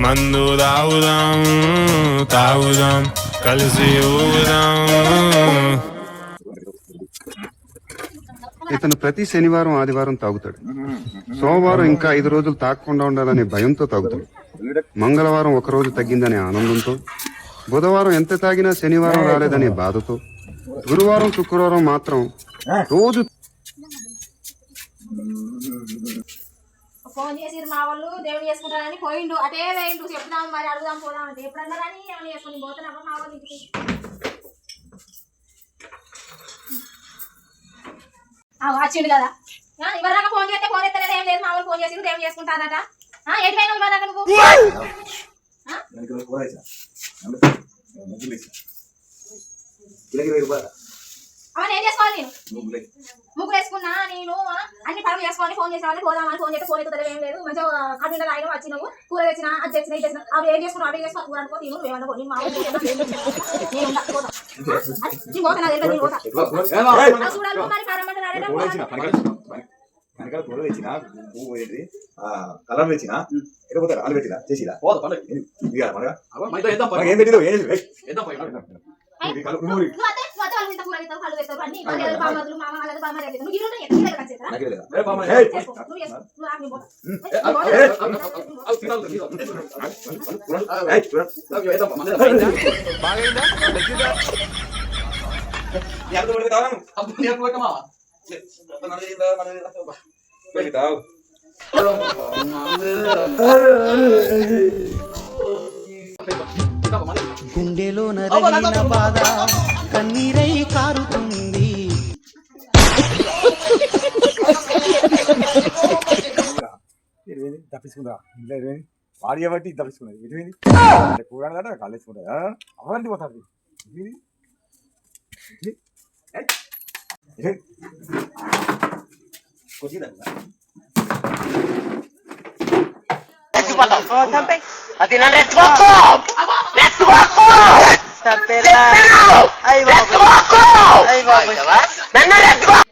మందు తాగుదాం తాగుదాం కలిసి ఊగుదాం. ఇతను ప్రతి శనివారం ఆదివారం తాగుతాడు. సోమవారం ఇంకా 5 రోజులు తాగకుండా ఉండాలనే భయంతో తాగుతాడు. మంగళవారం 1 రోజు తగ్గిందనే ఆనందంతో, బుధవారం ఎంత తాగినా శనివారం రాలేదనే బాధతో, గురువారం శుక్రవారం మాత్రం రోజు ఫోన్ చేసి మా వాళ్ళు దేవుడు చేసుకుంటారని పోయిండు, అటే వేయిండు. చెప్తాం మరి అడుగుదాం పోదాం అంటే ఎప్పుడన్నా కానీ ఏమైనా చేసుకుని పోతున్నాం మా వాళ్ళు ఇంటికి. వచ్చిండు కదా ఇవ్వదాకా ఫోన్ చేస్తే ఫోన్ ఎత్తలేదు, ఏం లేదు. మా వాళ్ళు ఫోన్ చేసి దేవుడు చేసుకుంటారట. ఎటువైనా ఇవ్వదాకా నువ్వు అవన్నీ ఏం చేసుకోవాలి? నేను ముగ్గురు వేసుకున్నా, నేను అన్ని పనులు చేసుకోవాలి. ఫోన్ చేసేవాళ్ళు పోదామని ఫోన్ చేస్తే ఫోన్ ఎత్తుతుంది, ఏం లేదు. మంచిగా కడుండ ఆయన వచ్చినావు, కూర తెచ్చినా, అది తెచ్చినా, ఇది తెచ్చినా, అవి ఏం చేసుకున్నావు, అవి చేసుకో, కూర అనుకో, తిను, ఏమన్నా నేను మా చూడాలి మరి వెనకాల కూర తెచ్చినా, పువ్వు ఏంటి కలర్ తెచ్చినా, ఎక్కడిపోతారు వాళ్ళు పెట్టినా చేసిరా ఏం పెట్టిదో ఏం గుండెలో నరగిన బాధ కన్నీరై కారుతుంది. తప్పించుకుందా ఇంట్లో వాడి బట్టి తప్పించుకున్నది ఎటువైంది కూడాట కాళ్ళు వేసుకుంటా అవంటి పోతుంది Let's go!